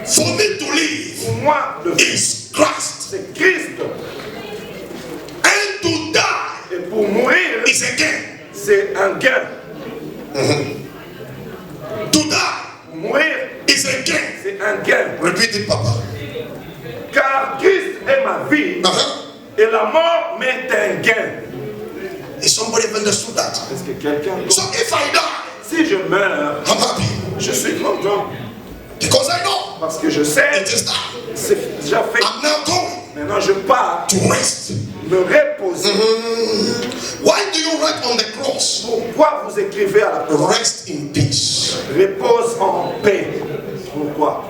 For me to live is Christ. And to die is a gain. C'est un gain. To die Mourir is a gain. C'est un gain. Repeat it, Papa. Car Christ est ma vie et la mort m'est un gain. Is somebody have understood that? Est-ce que quelqu'un... So if I die, si je meurs, I'm happy. Je suis content. Because I know. Parce que je sais. It is done. C'est déjà fait. I'm now going. Maintenant je pars. To rest. Me reposer. Why do you write on the cross? Pourquoi vous écrivez à la croix? Rest in peace. Repose en paix. Pourquoi?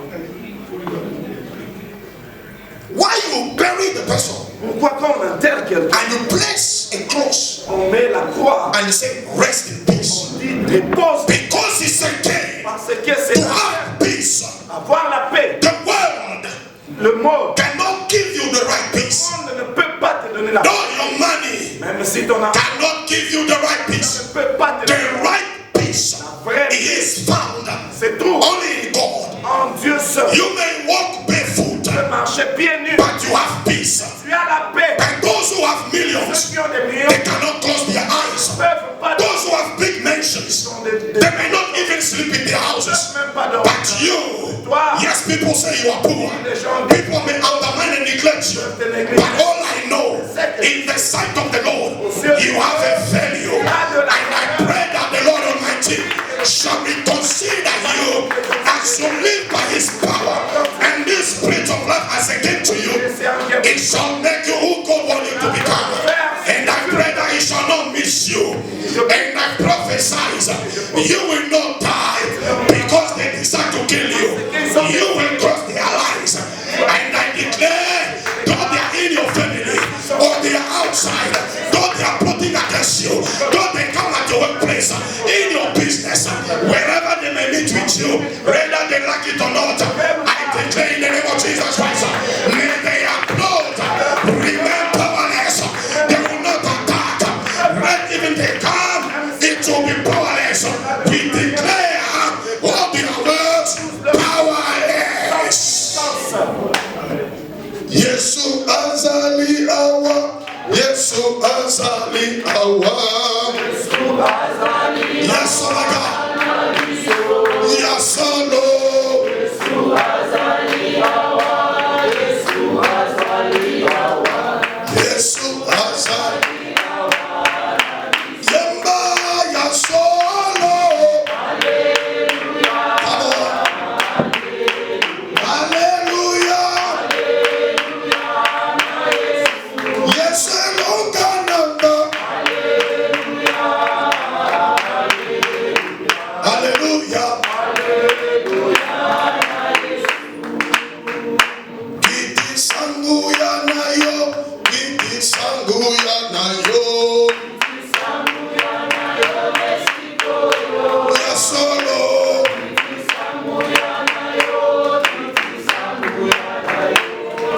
Why you bury the person? Pourquoi quand on enterre quelqu'un? And you place a cross. On met la croix. And you say rest in peace. On dit repose. Because it's a gain. Parce que c'est to have peace. Avoir la paix. The world. Le monde cannot give you the right peace. Le monde ne peut pas te donner la paix. Your money même si ton argent cannot give you the right peace. Ne peut pas te donner the right peace is found only in God. En Dieu seul. You may walk barefoot. Tu peux marcher pieds nus. But you have peace. Tu as la paix. And those who have millions, ceux qui ont des millions, they cannot close their eyes. Those who have big mansions, they may not even sleep in their houses. But you, yes, people say you are poor. People may undermine and neglect you. But all I know, in the sight of the Lord, you have a value. And I pray that the Lord Almighty shall reconsider you as you live by his power. And this spirit of life has a gift to you. It shall make you who God wants you to become. And I pray that it shall not miss you. And I prophesy, you will not die because they decide to kill you. You will cross their lines. And I declare, though they are in your family or they are outside, though they are plotting against you, though they come at your workplace, in your business, wherever they may meet with you, whether they like it or not, I declare in the name of Jesus Christ, may they applaud, remain powerless, they will not attack, when even they come, it will be powerless. We declare all their words powerless. Yesu azali awa, Yesu azali awa, Yesu azali awa, Yesu azali awa, Yesu azali awa, Yesu azali awa, Yemba Yasolo, Hallelujah, Hallelujah, Yes, alone can number. Hallelujah. Kiti sangu ya nayo, kiti sangu ya nayo. Yes, solo.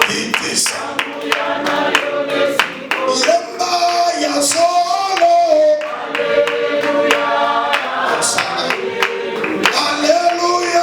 Kiti sangu ya nayo. Yemba ya solo. Hallelujah. Hallelujah.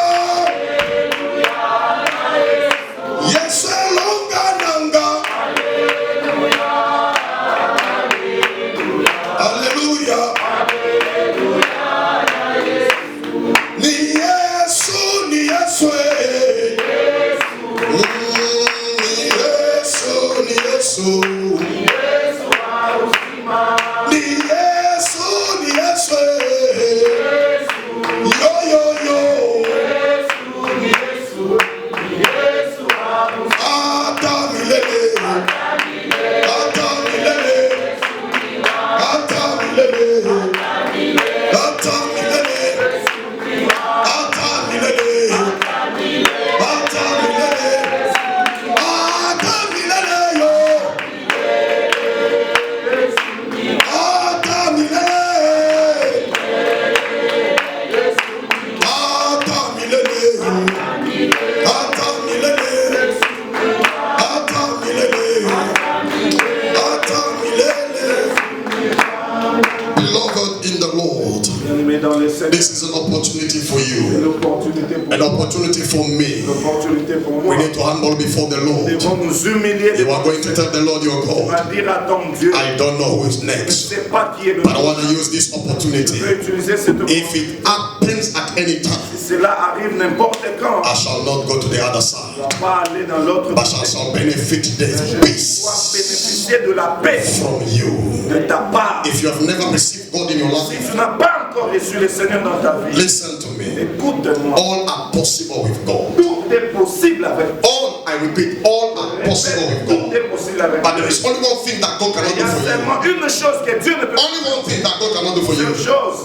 opportunité pour An opportunity for me. L'opportunité pour moi. We need to humble before the Lord. Nous devons nous humilier. You are going to tell the Lord your On God, va dire à ton Dieu. I don't know who is Je ne next, sais pas qui est le but I want to use this Je opportunity. vais utiliser cette If opportunité. it happens at any time, Si cela arrive n'importe quand, I shall not go to the other je side, ne dois pas aller dans l'autre but I shall benefit the Je dois peace bénéficier de la paix from you. de ta part. If you have never received God in your Si life, tu n'as pas encore reçu le Seigneur dans ta vie, listen to me. écoute-moi. All are possible with God. Tout est possible avec All, I repeat, all are possible with Tout God. est possible avec But there is only one thing that God cannot Il y do a for you. seulement une chose que Dieu ne peut pas Only one thing that God cannot do for faire. you. Une chose,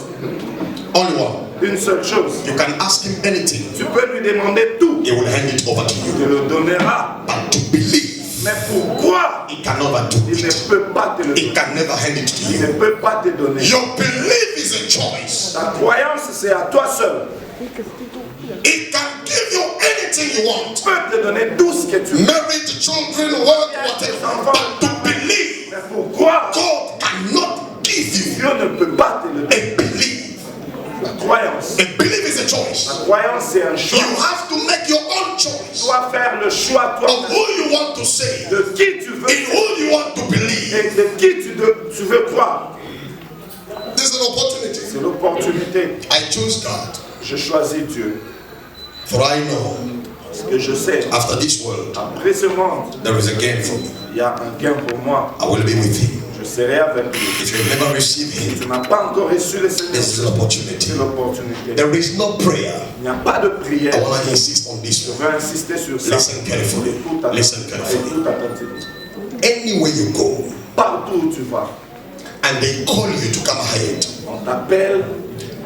Only one. une seule chose. You can ask him anything. Tu peux lui demander tout. He will hand it over to Il you. te le donnera. But to believe, Mais pourquoi he can never do il ne it. peut pas te le He donner? can never hand it to Il ne you. peut pas te donner. Your belief is a choice. Ta croyance, c'est à toi seul. He can give you anything you want. Il peut te donner tout ce que tu veux. Married, children, work, Tes whatever. enfants. But to believe, Mais pourquoi God cannot give you Dieu ne peut pas te le donner? a belief. La croyance. A belief is a choice. La croyance, c'est un choix. You have to make your own Tu choice dois faire le choix, toi, of who you want to say, de qui tu veux in who you want to believe. et de qui tu veux croire. This is an opportunity. C'est l'opportunité. I choose God, Je choisis Dieu. for I know Parce que je sais, after this world après ce monde, there is a gain for me. il y a un gain pour moi. I will be with Him. Je serai avec lui. If you have never received Him, Tu n'as pas encore reçu le Seigneur. this is an opportunity. C'est l'opportunité. There is no prayer. Il n'y a pas de prière. I want to insist on this Je one. veux insister sur ça. Listen carefully. Écoute Listen carefully. attentivement. Anywhere you go, Partout où tu vas, and they call you to come ahead, on t'appelle,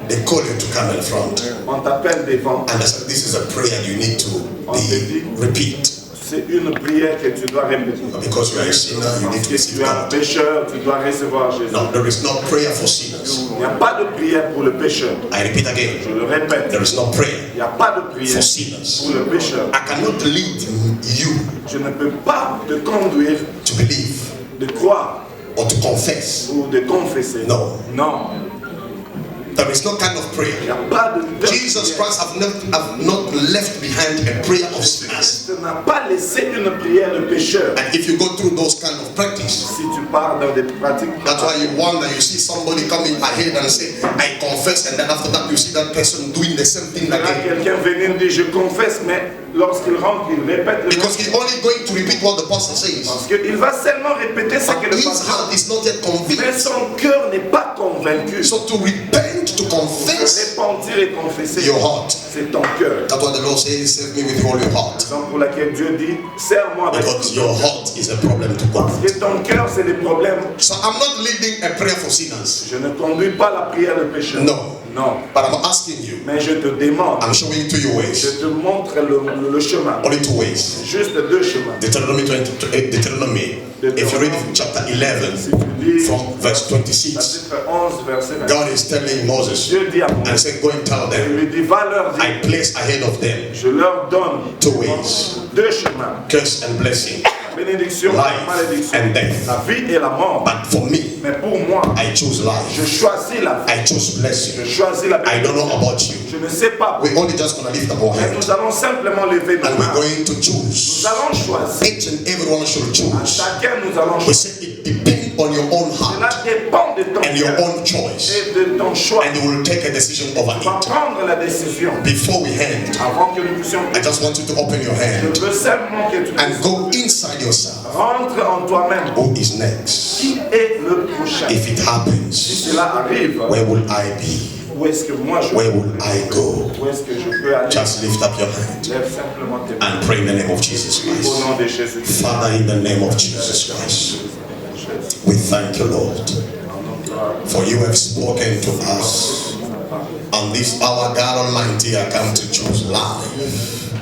they call you to come in front. on t'appelle devant. And I said, this is a prayer you need to repeat. C'est une prière que tu dois répéter. Because you are a sinner, you need Parce to que receive tu es un God. pécheur, tu dois recevoir Jésus. No, there is no prayer for sinners. Il n'y a pas de prière pour le pécheur. I repeat again. Je le répète. There is no prayer Il n'y a pas de prière for sinners. pour le pécheur. I cannot lead you Je ne peux pas te conduire to believe de croire or to confess. ou de confesser. No. Non. There is no kind of prayer. Il n'y a pas de Jesus Christ have not left behind a prayer of sinners. Tu n'as pas laissé une prière de pécheur. And if you go through those kind of practice, Si tu pars dans des pratiques, that's why you wonder, you see somebody coming ahead and say, I confess, and then after that you see that person doing the same thing là, again. quelqu'un venir dire je confesse, mais lorsqu'il rentre, il répète le Because he's only going to repeat what the pastor says. Parce qu'il va seulement répéter ce que But le his pasteur heart is not yet mais convinced. son cœur n'est pas convaincu. So to repent, to confess Repentir et confesser, your heart. c'est ton cœur. That's what the Lord says, save me with all your heart. Raison pour laquelle Dieu dit, sers-moi avec Because your heart is a problem to God. Parce que ton cœur, c'est des problèmes. So I'm not leading a prayer for sinners. Je ne conduis pas la prière de pécheur. No. Non. But I'm asking you, Mais je te demande, I'm showing you two ways. je te montre le chemin. Only two ways. Juste deux chemins. Deuteronomy 20, Deuteronomy. If you read chapter 11 from verse 26, Chapitre 11, verset 20. God is telling Moses Dieu dit à Moïse, and said, go and tell il them, lui dit, va leur dire, I place ahead of them je leur donne two ways, deux chemins. curse and blessing, La bénédiction, la life malédiction. and death. La vie et la mort. But for me, Mais pour moi, I choose life. je choisis la vie. I choose blessing. Je choisis la I don't know bénédiction. about you. Je ne sais pas. We're only just going to lift up our Mais hand nous allons simplement lever nos and we're mains. going to choose. Nous allons choisir. Each and everyone should choose. Chacun nous allons We choisir. said it depends on your own Cela heart dépend de ton and your cœur own choice. et de ton choix. And you will take a decision over Tu vas it. prendre la décision. Before we hand, Avant que nous puissions. I just want you to open your hand Je veux simplement que tu and go inside yourself. rentres en toi-même. Who is next? Qui est le prochain? If it Si happens, cela arrive, where will I be? où est-ce que moi je Where will I go? Où est-ce que je peux aller? Just lift up your hand Lève simplement tes mains. and pray in the name of Jesus Au Christ. nom de Jésus-Christ. Father, in the name of Jesus Christ, we thank you, Lord, for you have spoken to us. On this hour, God Almighty, I come to choose life.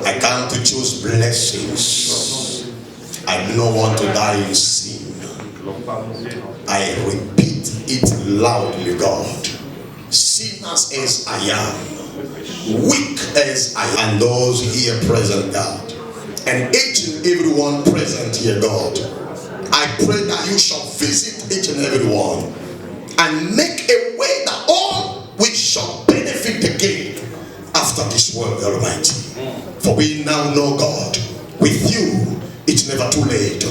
I come to choose blessings. I do not want to die in sin. I repeat it loudly, God. Sinners as I am, weak as I am, and those here present, God, and each and every one present here, God, I pray that you shall visit each and every one and make a way that all we shall benefit again after of this world, the Almighty. For we now know God. With you, it's never too late.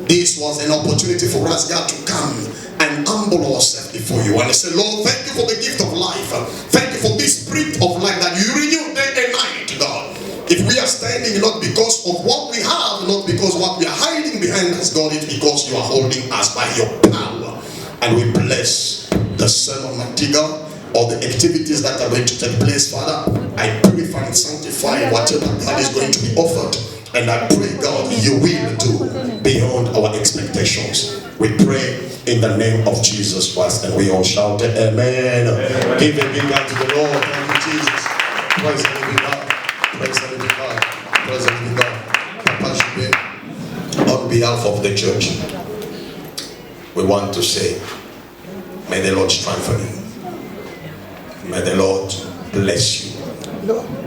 This was an opportunity for us, God, to come and humble ourselves before you. And I say, Lord, thank you for the gift of life. Thank you for this spirit of life that you renew day and night, God. If we are standing not because of what we have, not because what we are hiding behind us, God, it's because you are holding us by your power. And we bless the sermon, mighty God, or the activities that are going to take place, Father. I purify and sanctify whatever God is going to be offered. And I pray, God, you will do beyond our expectations. We pray in the name of Jesus Christ, and we all shout amen. Give a big hand to the Lord. Thank you, Jesus. Praise the living God. Praise the living God. Praise the living God. Papa Jibe, on behalf of the church, we want to say, may the Lord strengthen you. May the Lord bless you.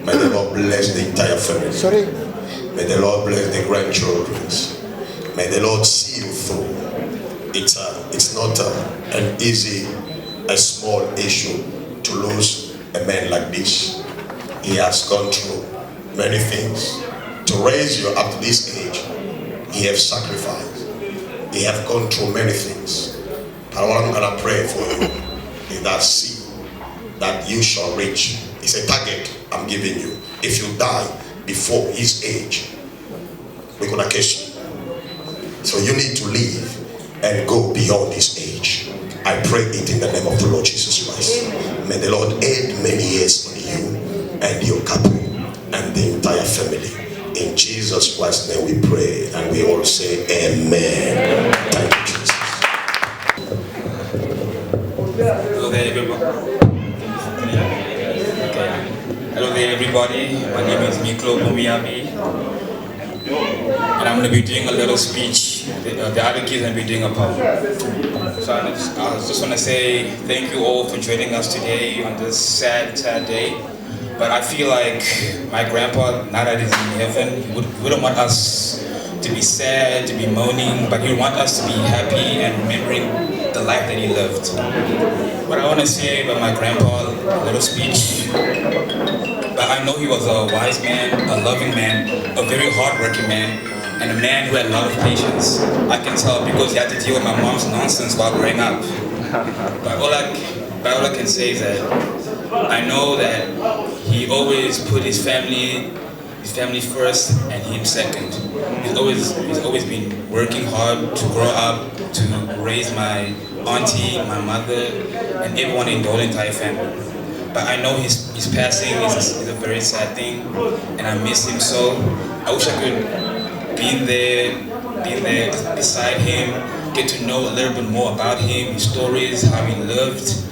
May the Lord bless the entire family. May the Lord bless the grandchildren. May the Lord see you through. It's not an easy, a small issue to lose a man like this. He has gone through many things. To raise you up to this age, he has sacrificed. He has gone through many things. And what I'm going to pray for you is that seed that you shall reach. It's a target I'm giving you. If you die before his age, we're going to catch you. So you need to live and go beyond his age. I pray it in the name of the Lord Jesus Christ. Amen. May the Lord add many years on you and your couple and the entire family. In Jesus Christ's name we pray, and we all say amen. Thank you, Jesus. Hello there, everybody. Hello there, everybody. My name is Miklo Mumiabi, and I'm going to be doing a little speech. The other kids will be doing a poem. So I just want to say thank you all for joining us today on this sad day. But I feel like my grandpa, now that he's in heaven, he wouldn't want us to be sad, to be moaning, but he would want us to be happy and remembering the life that he lived. What I want to say about my grandpa, a little speech. But I know he was a wise man, a loving man, a very hard-working man, and a man who had a lot of patience. I can tell because he had to deal with my mom's nonsense while growing up. But all I can say is that I know that he always put his family first and him second. He's always been working hard to grow up, to raise my auntie, my mother, and everyone in the whole entire family. But I know his passing is a very sad thing, and I miss him so. I wish I could be there beside him, get to know a little bit more about him, his stories, how he lived.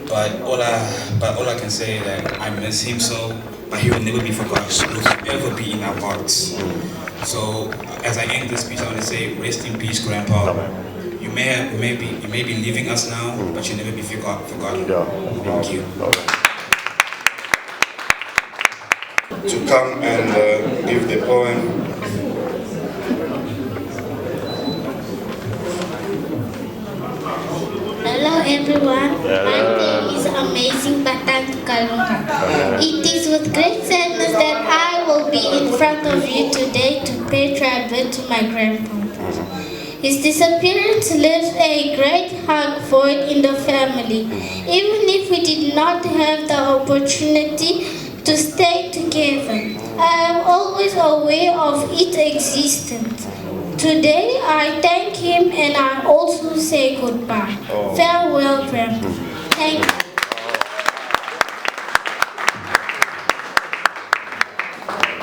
But all I can say is that I miss him so, but he will never be forgotten. He will forever be in our hearts. So as I end this speech, I want to say, rest in peace, Grandpa. You may be leaving us now, but you'll never be forgotten. Thank you. To come and give the poem. Hello everyone, my name is Amazing Batang Kalunga. It is with great sadness that I will be in front of you today to pay tribute to my grandpa. His disappearance left a great hug void in the family, even if we did not have the opportunity to stay together. I am always aware of its existence. Today I thank him and I also say goodbye. Farewell, Grandpa. Thank you.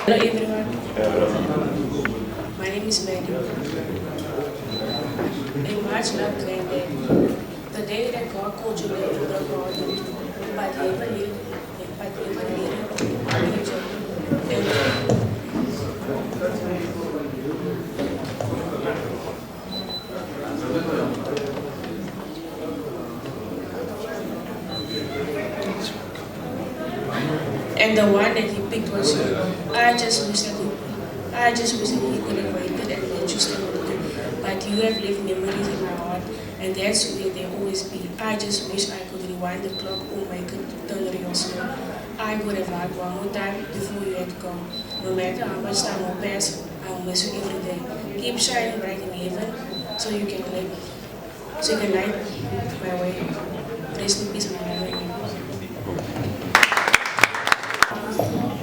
Hello everyone. My name is Maddie. A much loved granddad. The day that God called you away from the garden, but never leave, and the one that he picked was you. I just wish that he could have waited and let you stay with me. But you have left memories in my heart, and that's where they always be. I just wish I could rewind the clock or make it turn real slow. I would have had one more time before you had come. No matter how much time will pass, I will miss you every day. Keep shining bright in heaven so you can light my way. Rest in peace, my memory.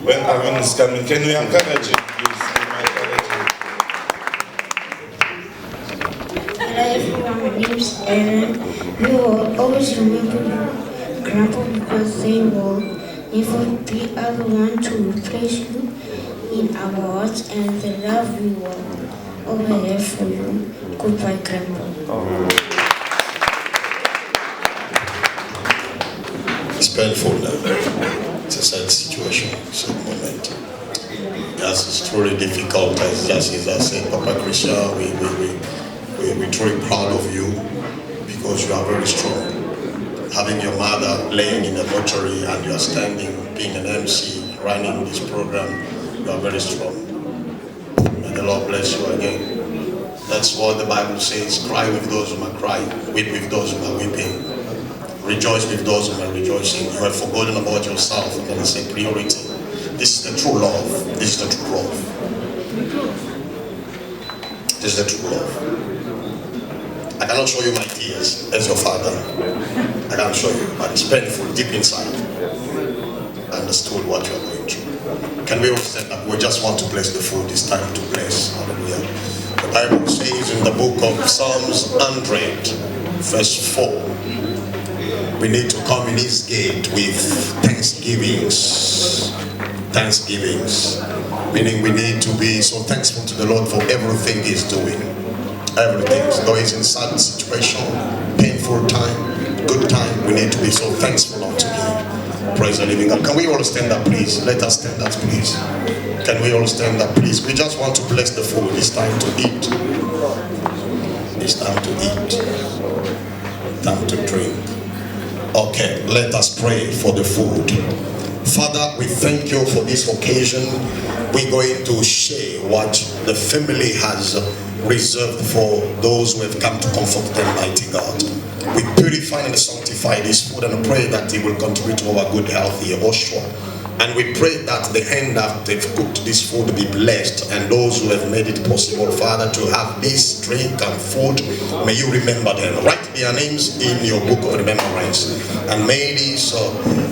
When Aaron is coming, can we encourage him? Hello everyone, my name is Aaron. We will always remember Grandpa because they will never be other one to replace you in our hearts and the love we will always have for you. Goodbye, Grandpa. It's painful now. It's a sad situation, sad moment. Yes, it's truly difficult. As I said, Papa Christian, we're truly proud of you because you are very strong. Having your mother laying in a mortuary and you are standing, being an MC, running this program, you are very strong. May the Lord bless you again. That's what the Bible says, cry with those who are crying, weep with those who are weeping. Rejoice with those who are rejoicing. You have forgotten about yourself, and that is a priority. This is the true love. This is the true love. This is the true love. I cannot show you my tears as your father. I can't show you, but it's painful deep inside. I understood what you are going through. Can we all stand up? We just want to bless the food. It's time to bless. Hallelujah. The Bible says in the book of Psalms 100, verse 4, we need to come in his gate with thanksgivings. Thanksgivings. Meaning we need to be so thankful to the Lord for everything he's doing. Everything. Though he's in sad situation, painful time, good time, we need to be so thankful unto him. Praise the living God. Can we all stand up, please? Let us stand up, please. Can we all stand up, please? We just want to bless the food. It's time to eat. It's time to eat. Time to drink. Okay, let us pray for the food. Father, we thank you for this occasion. We're going to share what the family has reserved for those who have come to comfort them, mighty God. We purify and sanctify this food and pray that it will contribute to our good health here, Joshua. And we pray that the hand that they've cooked this food be blessed, and those who have made it possible, Father, to have this drink and food, may you remember them. Write their names in your book of remembrance. And may this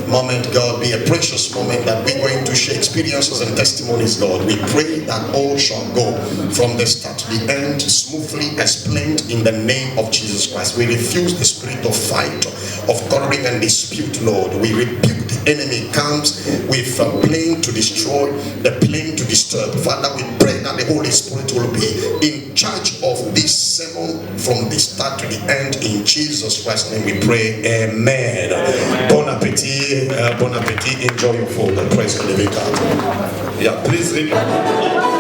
moment, God, be a precious moment that we're going to share experiences and testimonies, God. We pray that all shall go from the start to the end smoothly as planned in the name of Jesus Christ. We refuse the spirit of fight, of quarreling and dispute, Lord. We rebuke the enemy comes with a plan to destroy, the plan to disturb. Father, we pray that the Holy Spirit will be in charge of this sermon from the start to the end. In Jesus Christ's name we pray. Amen. Bon appetit. Bon appetit. Enjoy your food. Praise the living God. Yeah, please read. Yeah.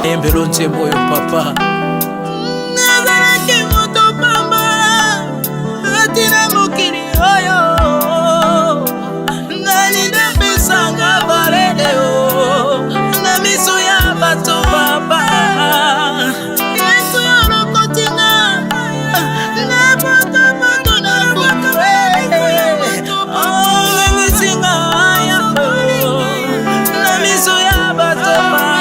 Embelo nzembo oyo papa nazalaki moto pamba atina mokili oyo nalinda pesanga baredeo na miso ya bato papa yesu yo lokotinga na botoboto na bukwe nemisinga yambo na miso ya bato papa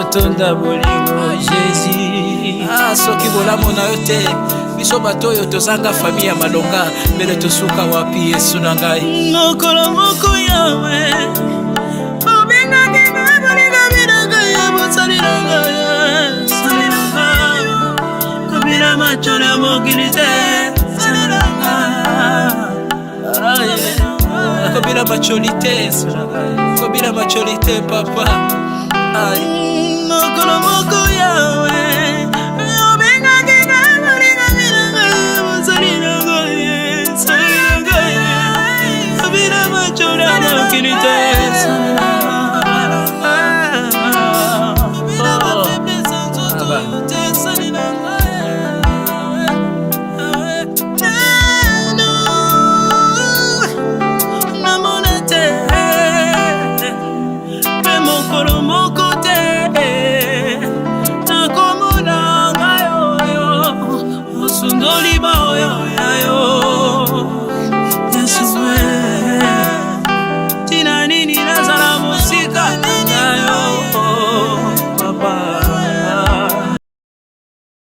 otonda bolingo Jésus. Soki bolamu na yo te biso bato oyo tozanga famille ya malonga mbele tosuka wapi Yesu na ngai mokolo moko yawe obengaki na bolingo bilanga ya bosalilanga kobila macholo ya mokili te kobila macholite kobila macholite papa mokolo moko yawe